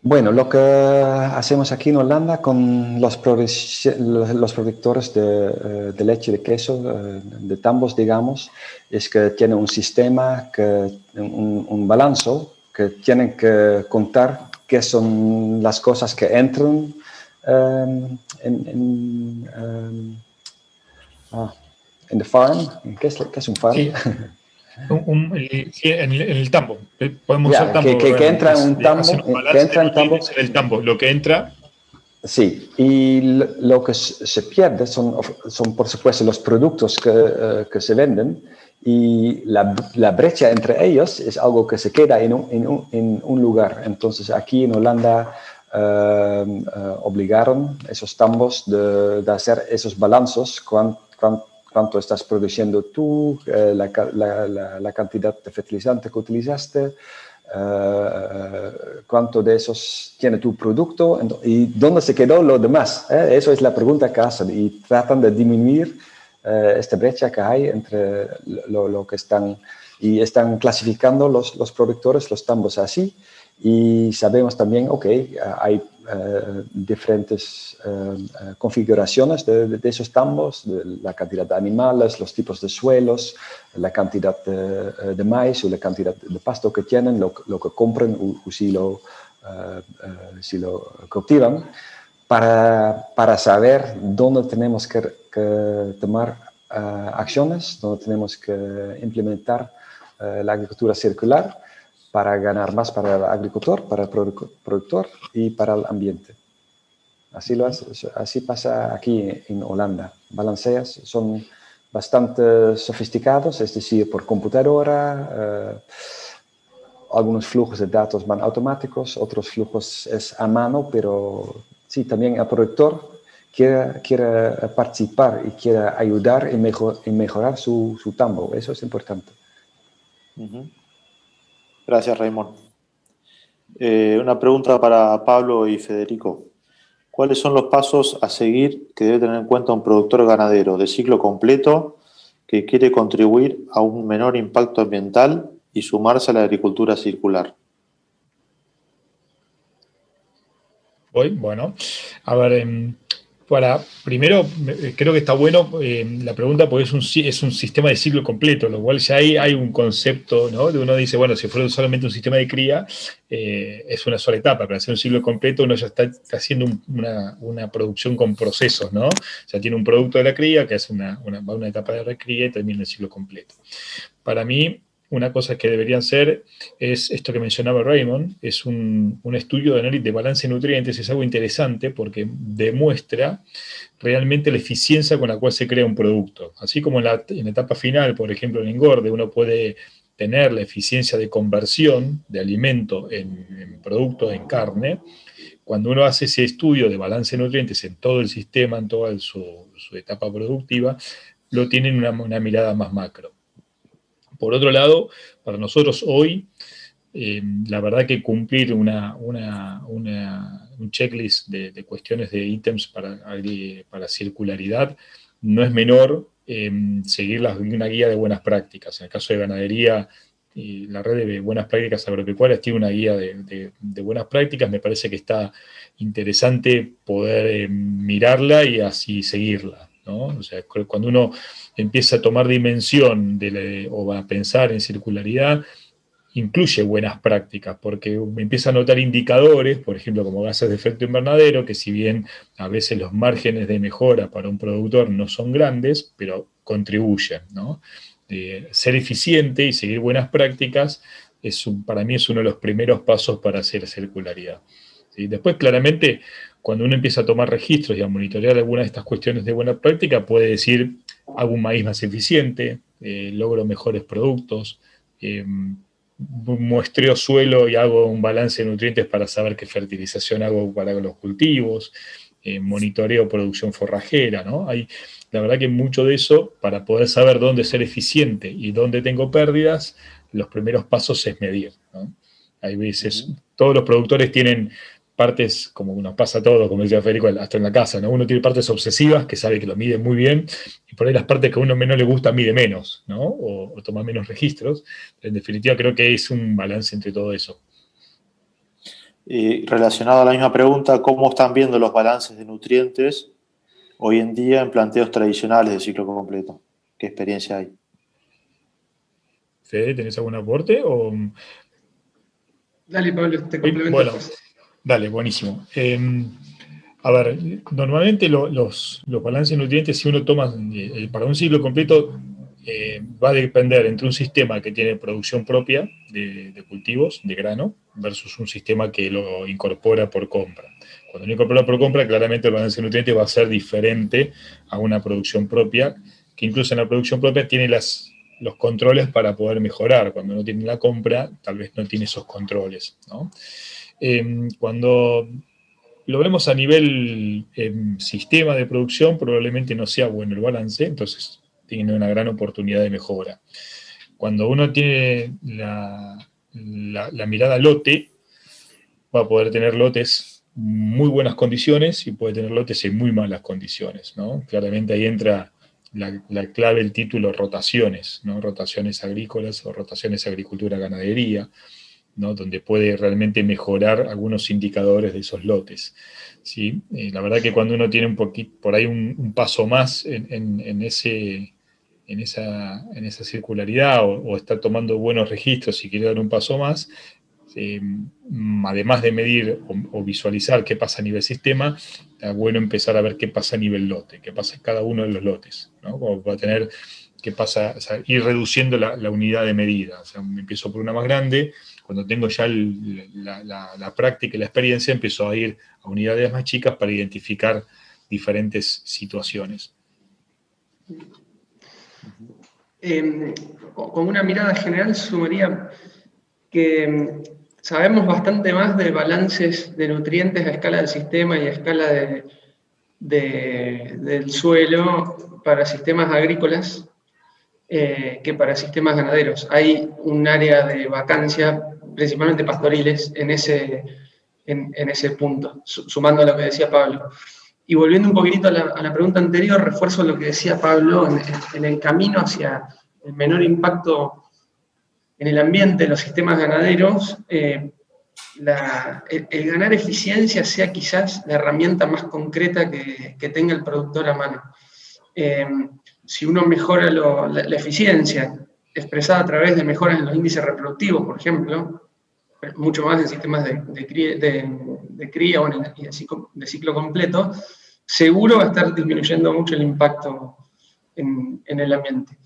S4: Bueno, lo que hacemos aquí en Holanda con los productores de leche, de queso, de tambos, digamos, es que tienen un sistema, un balance, que tienen que contar qué son las cosas que entran en the farm. ¿Qué es un farm?
S3: Sí. En el tambo. Podemos usar tambo.
S4: Que entra en un tambo.
S3: Que entra en el tambo. Lo que entra.
S4: Sí, y lo que se pierde son por supuesto los productos que se venden, y la brecha entre ellos es algo que se queda en un lugar. Entonces aquí en Holanda obligaron esos tambos de hacer esos balanzos, cuánto estás produciendo tú, la cantidad de fertilizante que utilizaste, cuánto de esos tiene tu producto y dónde se quedó lo demás. Eso es la pregunta que hacen, y tratan de disminuir esta brecha que hay entre lo que están y están clasificando los productores los tambos así. Y sabemos también, ok, hay diferentes configuraciones de esos tambos, de la cantidad de animales, los tipos de suelos, la cantidad de maíz o la cantidad de pasto que tienen, lo que compran o si lo cultivan, para saber dónde tenemos que tomar acciones, dónde tenemos que implementar la agricultura circular, para ganar más para el agricultor, para el productor y para el ambiente. Así pasa aquí en Holanda. Balanceas son bastante sofisticados, es decir, por computadora. Algunos flujos de datos van automáticos, otros flujos es a mano, pero sí, también el productor quiere participar y quiere ayudar en mejorar su tambo. Eso es importante.
S1: Gracias, Raymond. Una pregunta para Pablo y Federico. ¿Cuáles son los pasos a seguir que debe tener en cuenta un productor ganadero de ciclo completo que quiere contribuir a un menor impacto ambiental y sumarse a la agricultura circular?
S3: Bueno, a ver, primero creo que está bueno la pregunta porque es un sistema de ciclo completo, lo cual ya hay un concepto, ¿no? De uno dice, bueno, si fuera solamente un sistema de cría, es una sola etapa, pero hacer un ciclo completo uno ya está haciendo una producción con procesos, ¿no? O sea, tiene un producto de la cría que hace va a una etapa de recría y termina el ciclo completo. Para mí, una cosa que deberían ser es esto que mencionaba Raymond, es un estudio de análisis de balance de nutrientes, es algo interesante porque demuestra realmente la eficiencia con la cual se crea un producto. Así como en la etapa final, por ejemplo, en engorde, uno puede tener la eficiencia de conversión de alimento en producto, en carne. Cuando uno hace ese estudio de balance de nutrientes en todo el sistema, en toda su etapa productiva, lo tiene en una mirada más macro. Por otro lado, para nosotros hoy, la verdad que cumplir un checklist de cuestiones de ítems para circularidad no es menor seguir una guía de buenas prácticas. En el caso de ganadería, la red de buenas prácticas agropecuarias tiene una guía de buenas prácticas. Me parece que está interesante poder mirarla y así seguirla, ¿no? O sea, cuando uno empieza a tomar dimensión o a pensar en circularidad, incluye buenas prácticas, porque empieza a notar indicadores, por ejemplo, como gases de efecto invernadero, que si bien a veces los márgenes de mejora para un productor no son grandes, pero contribuyen, ¿no? Ser eficiente y seguir buenas prácticas para mí es uno de los primeros pasos para hacer circularidad. ¿Sí? Después, claramente, cuando uno empieza a tomar registros y a monitorear algunas de estas cuestiones de buena práctica, puede decir, hago un maíz más eficiente, logro mejores productos, muestreo suelo y hago un balance de nutrientes para saber qué fertilización hago para los cultivos, monitoreo producción forrajera, ¿no? La verdad que mucho de eso, para poder saber dónde ser eficiente y dónde tengo pérdidas, los primeros pasos es medir, ¿no? Hay veces, todos los productores tienen partes, como nos pasa a todos, como decía Federico, hasta en la casa, ¿no? Uno tiene partes obsesivas, que sabe que lo mide muy bien, y por ahí las partes que a uno menos le gusta mide menos, ¿no? O toma menos registros. En definitiva, creo que es un balance entre todo eso.
S1: Y relacionado a la misma pregunta, ¿cómo están viendo los balances de nutrientes hoy en día en planteos tradicionales de ciclo completo? ¿Qué experiencia hay?
S3: Fede, ¿tenés algún aporte?
S2: Dale, Pablo, te complemento.
S3: Bueno, dale, buenísimo. A ver, normalmente los balances de nutrientes, si uno toma para un ciclo completo, va a depender entre un sistema que tiene producción propia de cultivos, de grano, versus un sistema que lo incorpora por compra. Cuando uno incorpora por compra, claramente el balance de nutrientes va a ser diferente a una producción propia, que incluso en la producción propia tiene los controles para poder mejorar. Cuando uno tiene la compra, tal vez no tiene esos controles, ¿no? Cuando lo vemos a nivel sistema de producción, probablemente no sea bueno el balance, entonces tiene una gran oportunidad de mejora. Cuando uno tiene la mirada lote, va a poder tener lotes en muy buenas condiciones y puede tener lotes en muy malas condiciones, ¿no? Claramente ahí entra la clave, el título, rotaciones, ¿no? Rotaciones agrícolas o rotaciones agricultura-ganadería, ¿no? Donde puede realmente mejorar algunos indicadores de esos lotes, ¿sí? La verdad que cuando uno tiene un poquito, por ahí un paso más en esa circularidad o está tomando buenos registros y quiere dar un paso más, además de medir o visualizar qué pasa a nivel sistema, está bueno empezar a ver qué pasa a nivel lote, qué pasa en cada uno de los lotes, ¿no? Como va a tener qué pasa, o sea, ir reduciendo la unidad de medida. O sea, empiezo por una más grande, cuando tengo ya la práctica y la experiencia, empiezo a ir a unidades más chicas para identificar diferentes situaciones.
S2: Con una mirada general sumaría que sabemos bastante más de balances de nutrientes a escala del sistema y a escala del suelo para sistemas agrícolas que para sistemas ganaderos. Hay un área de vacancia, principalmente pastoriles, en ese punto, sumando a lo que decía Pablo. Y volviendo un poquitito a la pregunta anterior, refuerzo lo que decía Pablo en el camino hacia el menor impacto en el ambiente de los sistemas ganaderos. El ganar eficiencia sea quizás la herramienta más concreta que tenga el productor a mano. Si uno mejora la eficiencia expresada a través de mejoras en los índices reproductivos, por ejemplo, mucho más en sistemas de cría o de ciclo completo, seguro va a estar disminuyendo mucho el impacto en el ambiente.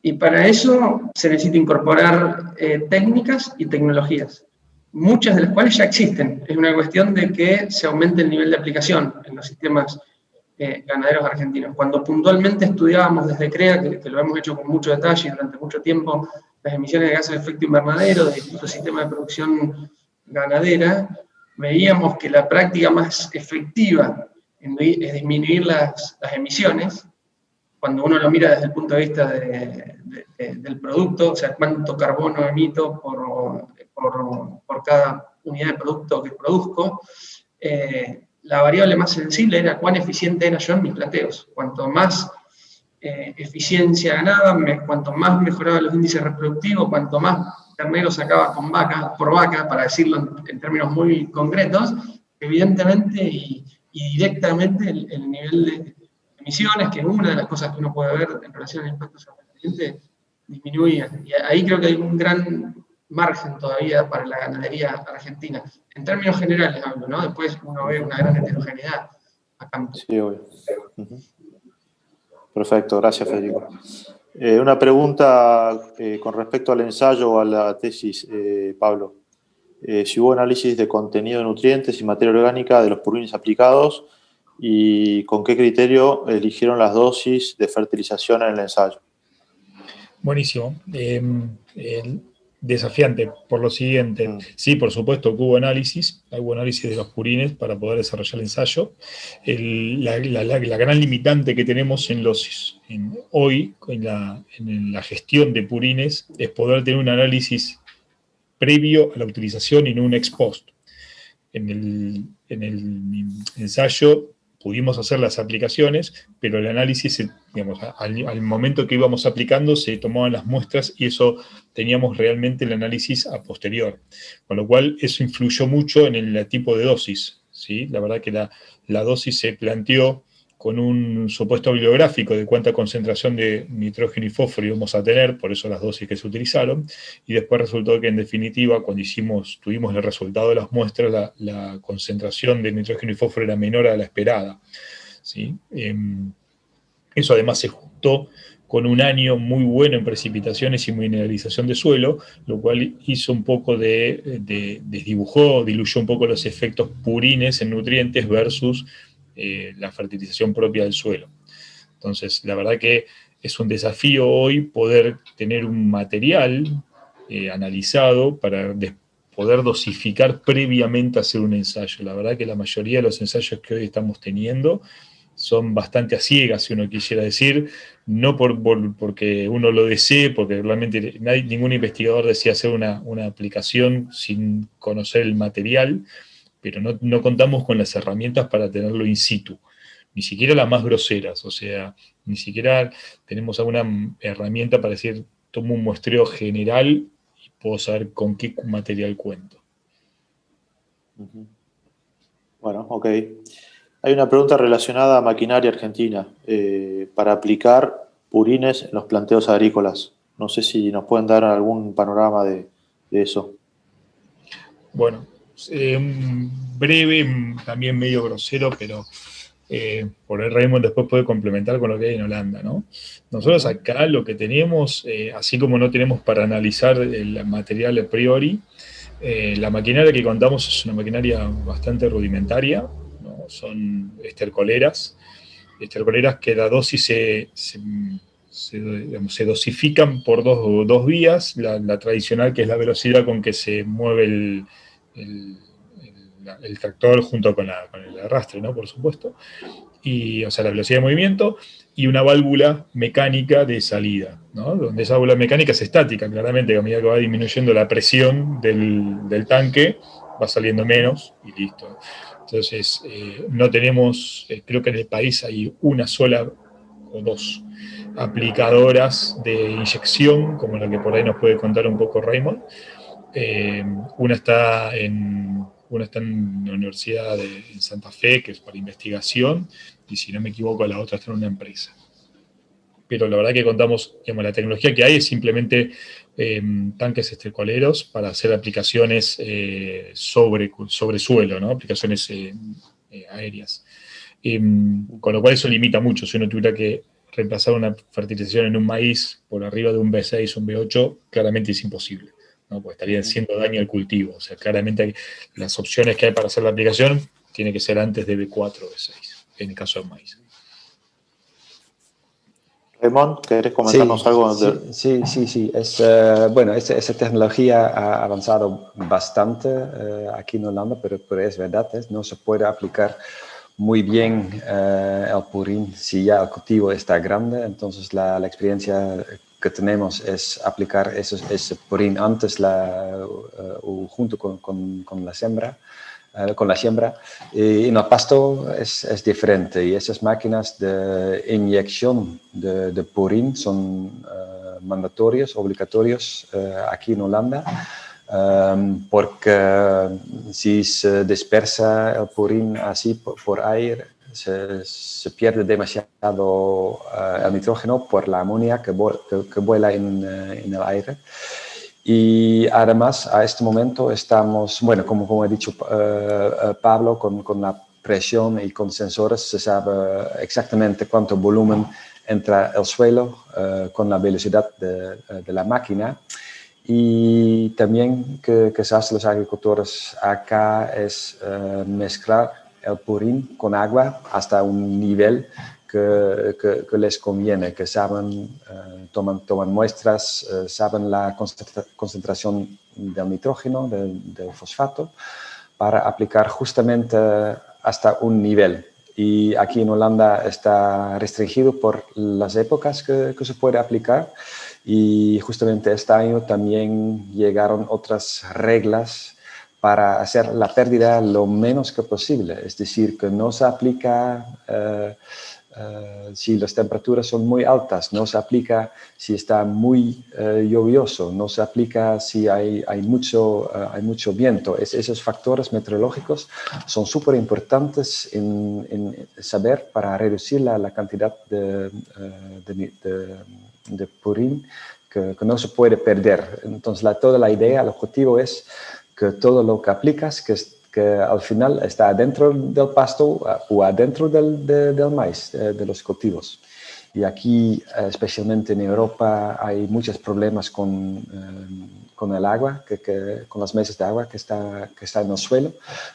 S2: Y para eso se necesita incorporar técnicas y tecnologías, muchas de las cuales ya existen. Es una cuestión de que se aumente el nivel de aplicación en los sistemas ganaderos argentinos. Cuando puntualmente estudiábamos desde CREA, que lo hemos hecho con mucho detalle y durante mucho tiempo, las emisiones de gases de efecto invernadero de distintos sistemas de producción ganadera, veíamos que la práctica más efectiva es disminuir las emisiones, cuando uno lo mira desde el punto de vista del producto, o sea, cuánto carbono emito por cada unidad de producto que produzco, la variable más sensible era cuán eficiente era yo en mis planteos. Cuanto más eficiencia ganaba, cuanto más mejoraba los índices reproductivos, cuanto más ternero sacaba por vaca, para decirlo en términos muy concretos, evidentemente y directamente el nivel de emisiones, que es una de las cosas que uno puede ver en relación al impacto sobre el ambiente, disminuía. Y ahí creo que hay un gran margen todavía para la ganadería argentina. En términos generales hablo, ¿no? Después uno ve una gran heterogeneidad a campo.
S1: Sí, obvio. Perfecto, gracias Federico. Una pregunta con respecto al ensayo o a la tesis, Pablo. Si hubo análisis de contenido de nutrientes y materia orgánica de los purines aplicados y con qué criterio eligieron las dosis de fertilización en el ensayo.
S3: Buenísimo. Desafiante por lo siguiente. Sí, por supuesto que hubo análisis de los purines para poder desarrollar el ensayo. La gran limitante que tenemos hoy en la gestión de purines es poder tener un análisis previo a la utilización y no un ex post. En el ensayo pudimos hacer las aplicaciones, pero el análisis, digamos, al momento que íbamos aplicando se tomaban las muestras y eso teníamos realmente el análisis a posterior. Con lo cual eso influyó mucho en el tipo de dosis, ¿sí? La verdad que la dosis se planteó con un supuesto bibliográfico de cuánta concentración de nitrógeno y fósforo íbamos a tener, por eso las dosis que se utilizaron, y después resultó que en definitiva, cuando tuvimos el resultado de las muestras, la concentración de nitrógeno y fósforo era menor a la esperada, ¿sí? Eso además se juntó con un año muy bueno en precipitaciones y mineralización de suelo, lo cual hizo un poco diluyó un poco los efectos purines en nutrientes versus la fertilización propia del suelo. Entonces, la verdad que es un desafío hoy poder tener un material analizado para poder dosificar previamente a hacer un ensayo. La verdad que la mayoría de los ensayos que hoy estamos teniendo son bastante a ciegas, si uno quisiera decir, no porque uno lo desee, porque realmente ningún investigador desea hacer una aplicación sin conocer el material, pero no contamos con las herramientas para tenerlo in situ. ni siquiera las más groseras, o sea, ni siquiera tenemos alguna herramienta para decir, tomo un muestreo general y puedo saber con qué material cuento.
S1: Bueno, ok. Hay una pregunta relacionada a maquinaria argentina para aplicar purines en los planteos agrícolas. No sé si nos pueden dar algún panorama de eso.
S3: Bueno, breve, también medio grosero, pero por el Raymond después puede complementar con lo que hay en Holanda, ¿no? Nosotros acá lo que tenemos, así como no tenemos para analizar el material a priori, la maquinaria que contamos es una maquinaria bastante rudimentaria, ¿no? Son estercoleras que la dosis se dosifican por dos vías, la tradicional, que es la velocidad con que se mueve el tractor junto con el arrastre, ¿no? Por supuesto, o sea, la velocidad de movimiento, y una válvula mecánica de salida, ¿no? Donde esa válvula mecánica es estática, claramente, que a medida que va disminuyendo la presión del tanque, va saliendo menos y listo. Entonces, no tenemos, creo que en el país hay una sola o dos aplicadoras de inyección, como la que por ahí nos puede contar un poco Raymond. Una está en la Universidad de Santa Fe, que es para investigación, y si no me equivoco, la otra está en una empresa. Pero la verdad que contamos, digamos, la tecnología que hay es simplemente tanques estercoleros para hacer aplicaciones sobre suelo, ¿no? Aplicaciones aéreas. Con lo cual eso limita mucho. Si uno tuviera que reemplazar una fertilización en un maíz por arriba de un B6 o un B8, claramente es imposible, ¿no? Porque estaría haciendo daño al cultivo. O sea, claramente las opciones que hay para hacer la aplicación tiene que ser antes de B4 o B6, en el caso del maíz.
S1: Raymond, ¿querés comentarnos algo?
S4: Sí. Bueno, esa tecnología ha avanzado bastante aquí en Holanda, pero es verdad, no se puede aplicar muy bien el purín si ya el cultivo está grande. Entonces la experiencia que tenemos es aplicar ese purín antes junto con la siembra. Y en el pasto es diferente, y esas máquinas de inyección de purín son mandatorios, obligatorios aquí en Holanda, porque si se dispersa el purín así por aire, se pierde demasiado el nitrógeno por la amonía que vuela en el aire. Y además, a este momento estamos, bueno, como ha dicho Pablo, con la presión y con sensores se sabe exactamente cuánto volumen entra al suelo con la velocidad de la máquina. Y también que se hace los agricultores acá es mezclar el purín con agua hasta un nivel que les conviene, que saben, toman muestras, saben la concentración del nitrógeno, del fosfato, para aplicar justamente hasta un nivel. Y aquí en Holanda está restringido por las épocas que se puede aplicar, y justamente este año también llegaron otras reglas para hacer la pérdida lo menos que posible. Es decir, que no se aplica si las temperaturas son muy altas, no se aplica si está muy lluvioso, no se aplica si hay mucho viento. Esos factores meteorológicos son súper importantes en saber para reducir la cantidad de purín que no se puede perder. Entonces, toda la idea, el objetivo es que todo lo que aplicas, que al final está adentro del pasto o adentro del maíz, de los cultivos. Y aquí, especialmente en Europa, hay muchos problemas con el agua, con las mesas de agua que está en el suelo,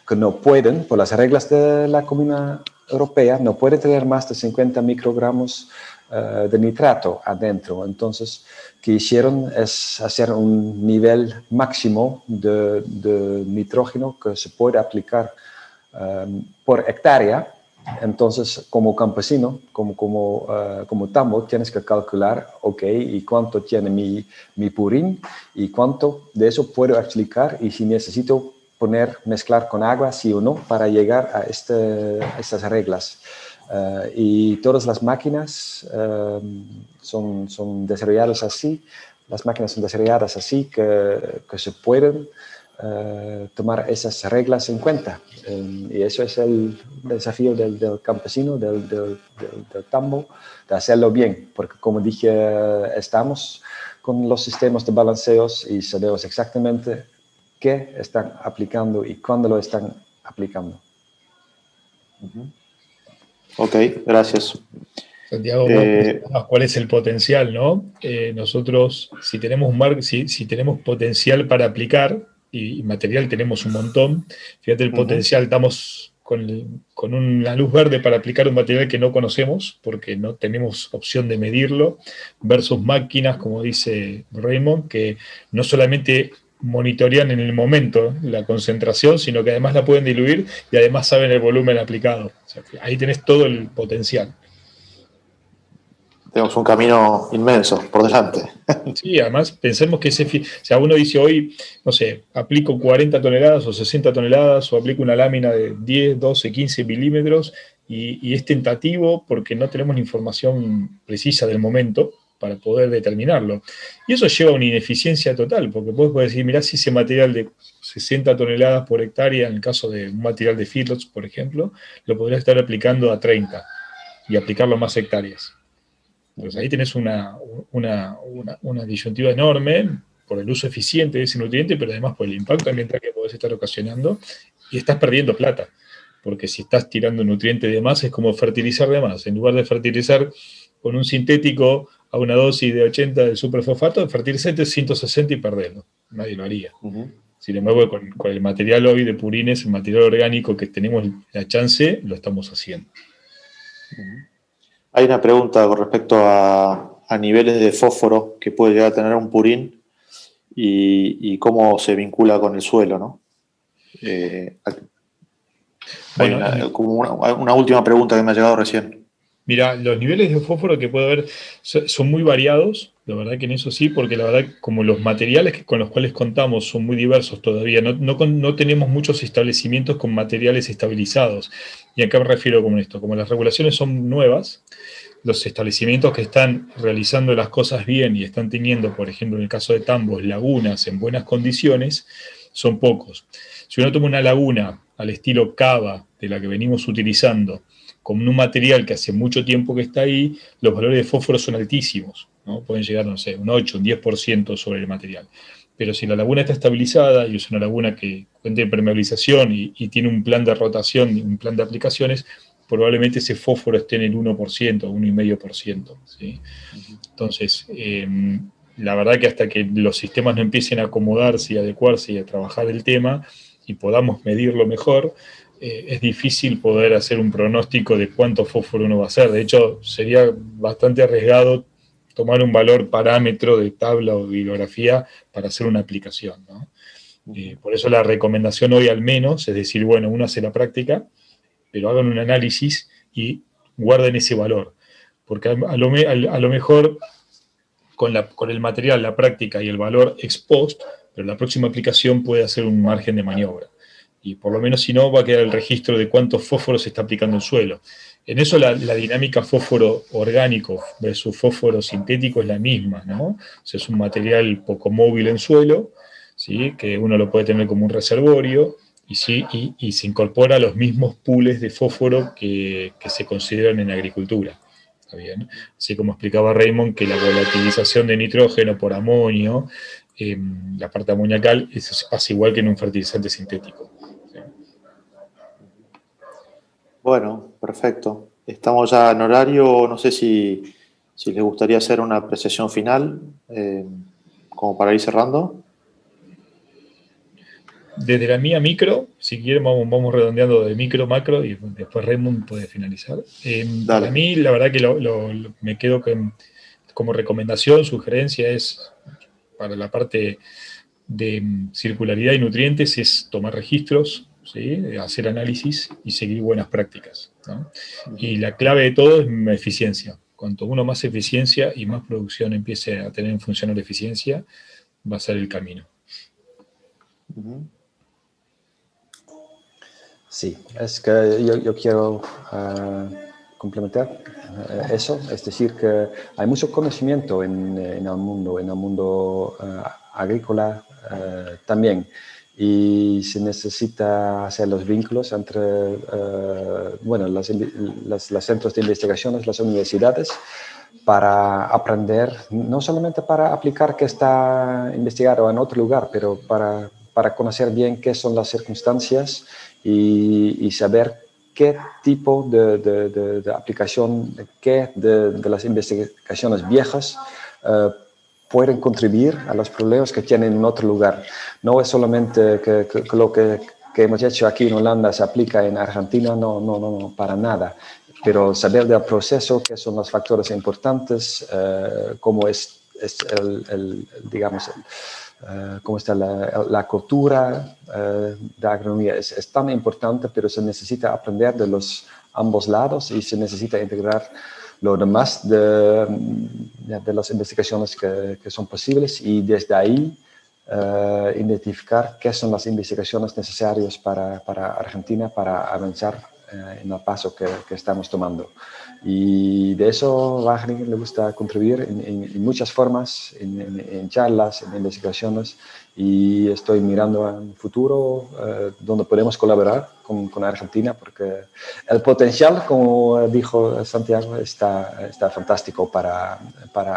S4: que no pueden, por las reglas de la Comunidad Europea, no pueden tener más de 50 microgramos de nitrato adentro. Entonces, que hicieron es hacer un nivel máximo de nitrógeno que se puede aplicar por hectárea. Entonces, como campesino, como tambo, tienes que calcular, ok, ¿y cuánto tiene mi purín? ¿Y cuánto de eso puedo aplicar? Y si necesito mezclar con agua, sí o no, para llegar a estas reglas. Y todas las máquinas son desarrolladas así. Las máquinas son desarrolladas así que se pueden tomar esas reglas en cuenta. Y eso es el desafío del campesino, del tambo, de hacerlo bien. Porque como dije, estamos con los sistemas de balanceos y sabemos exactamente qué están aplicando y cuándo lo están aplicando.
S1: Ok, gracias.
S3: Santiago, ¿cuál es el potencial, no? Nosotros, si tenemos si tenemos potencial para aplicar, y material tenemos un montón, fíjate el potencial, estamos con una luz verde para aplicar un material que no conocemos, porque no tenemos opción de medirlo, versus máquinas, como dice Raymond, que no solamente monitorean en el momento la concentración, sino que además la pueden diluir y además saben el volumen aplicado. O sea, ahí tenés todo el potencial.
S1: Tenemos un camino inmenso por delante.
S3: Sí, además pensemos que o sea, uno dice hoy, no sé, aplico 40 toneladas o 60 toneladas o aplico una lámina de 10, 12, 15 milímetros y es tentativo porque no tenemos la información precisa del momento para poder determinarlo. Y eso lleva a una ineficiencia total, porque vos podés decir, mirá si ese material de 60 toneladas por hectárea, en el caso de un material de feedlots, por ejemplo, lo podría estar aplicando a 30 y aplicarlo a más hectáreas. Entonces ahí tenés una disyuntiva enorme por el uso eficiente de ese nutriente, pero además por el impacto ambiental que podés estar ocasionando, y estás perdiendo plata, porque si estás tirando nutriente de más es como fertilizar de más. En lugar de fertilizar con un sintético a una dosis de 80 de superfosfato, fertilizante 160 y perderlo. Nadie lo haría. Sin embargo, con el material hoy de purines, el material orgánico que tenemos la chance, lo estamos haciendo.
S1: Hay una pregunta con respecto a niveles de fósforo que puede llegar a tener un purín y cómo se vincula con el suelo, ¿no?
S3: Bueno,
S1: como una última pregunta que me ha llegado recién.
S3: Mira, los niveles de fósforo que puede haber son muy variados, la verdad que en eso sí, porque la verdad como los materiales con los cuales contamos son muy diversos todavía, no tenemos muchos establecimientos con materiales estabilizados. ¿Y a qué me refiero con esto? Como las regulaciones son nuevas, los establecimientos que están realizando las cosas bien y están teniendo, por ejemplo, en el caso de tambos, lagunas en buenas condiciones, son pocos. Si uno toma una laguna al estilo cava, de la que venimos utilizando, con un material que hace mucho tiempo que está ahí, los valores de fósforo son altísimos, ¿no? Pueden llegar, no sé, un 8, un 10% sobre el material. Pero si la laguna está estabilizada y es una laguna que cuenta de permeabilización y tiene un plan de rotación y un plan de aplicaciones, probablemente ese fósforo esté en el 1%, 1,5%. ¿Sí? Entonces, la verdad que hasta que los sistemas no empiecen a acomodarse y adecuarse y a trabajar el tema y podamos medirlo mejor, es difícil poder hacer un pronóstico de cuánto fósforo uno va a hacer. De hecho, sería bastante arriesgado tomar un valor parámetro de tabla o bibliografía para hacer una aplicación, ¿no? Por eso la recomendación hoy al menos es decir, bueno, uno hace la práctica, pero hagan un análisis y guarden ese valor. Porque a lo mejor con el material, la práctica y el valor ex post, pero la próxima aplicación puede hacer un margen de maniobra. Y por lo menos si no, va a quedar el registro de cuántos fósforos se está aplicando en suelo. En eso la dinámica fósforo orgánico versus fósforo sintético es la misma, ¿no? O sea, es un material poco móvil en suelo, ¿sí? Que uno lo puede tener como un reservorio, y se incorpora a los mismos pools de fósforo que se consideran en agricultura. ¿Está bien? Así como explicaba Raymond, que la volatilización de nitrógeno por amonio, la parte amoniacal, eso pasa igual que en un fertilizante sintético. ¿Sí?
S1: Bueno, perfecto. Estamos ya en horario, no sé si les gustaría hacer una apreciación final, como para ir cerrando.
S3: Desde la mía micro, si quieren vamos redondeando de micro, macro y después Raymond puede finalizar. Para mí, la verdad que me quedo como recomendación, sugerencia es para la parte de circularidad y nutrientes es tomar registros, ¿sí? Hacer análisis y seguir buenas prácticas, ¿no? Y la clave de todo es eficiencia. Cuanto uno más eficiencia y más producción empiece a tener en función la eficiencia, va a ser el camino.
S4: Sí, es que yo quiero complementar eso, es decir, que hay mucho conocimiento en el mundo agrícola también, y se necesita hacer los vínculos entre los centros de investigaciones, las universidades, para aprender, no solamente para aplicar que está investigado en otro lugar, pero para conocer bien qué son las circunstancias y saber qué tipo de aplicación, qué de las investigaciones viejas pueden contribuir a los problemas que tienen en otro lugar. No es solamente que lo que hemos hecho aquí en Holanda se aplica en Argentina, no, para nada. Pero saber del proceso, qué son los factores importantes, cómo es cómo está la cultura de agronomía, es tan importante, pero se necesita aprender de los ambos lados y se necesita integrar lo demás de las investigaciones que son posibles, y desde ahí identificar qué son las investigaciones necesarias para Argentina para avanzar en el paso que estamos tomando. Y de eso Wageningen le gusta contribuir en muchas formas, en charlas, en investigaciones, y estoy mirando a un futuro donde podemos colaborar con Argentina, porque el potencial, como dijo Santiago, está fantástico para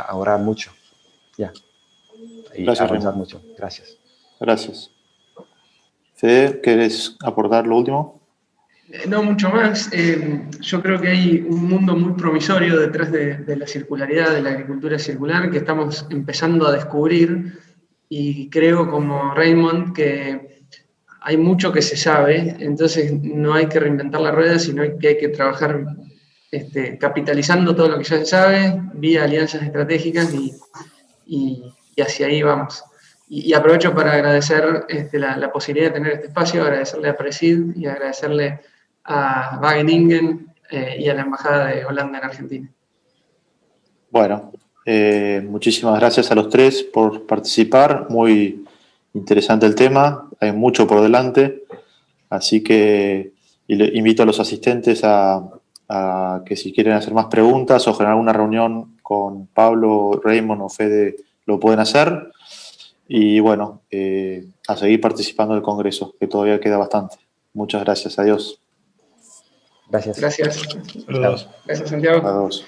S4: ahorrar mucho. Y
S1: gracias,
S4: avanzar
S1: Raymond.
S4: mucho. Gracias.
S1: Gracias. Fede, ¿querés aportar lo último?
S2: No mucho más. Yo creo que hay un mundo muy promisorio detrás de la circularidad, de la agricultura circular, que estamos empezando a descubrir, y creo, como Raymond, que hay mucho que se sabe, entonces no hay que reinventar la rueda, sino que hay que trabajar capitalizando todo lo que ya se sabe, vía alianzas estratégicas, y hacia ahí vamos. Y aprovecho para agradecer la posibilidad de tener este espacio, agradecerle a Presid y agradecerle a Wageningen y a la Embajada de Holanda en Argentina.
S1: Bueno, muchísimas gracias a los tres por participar. Muy interesante el tema, hay mucho por delante, así que invito a los asistentes a que si quieren hacer más preguntas o generar una reunión con Pablo, Raymond o Fede, lo pueden hacer. Y bueno, a seguir participando del Congreso, que todavía queda bastante. Muchas gracias. Adiós.
S4: Gracias.
S2: Gracias.
S3: Saludos.
S2: Gracias, Santiago.
S1: Adiós.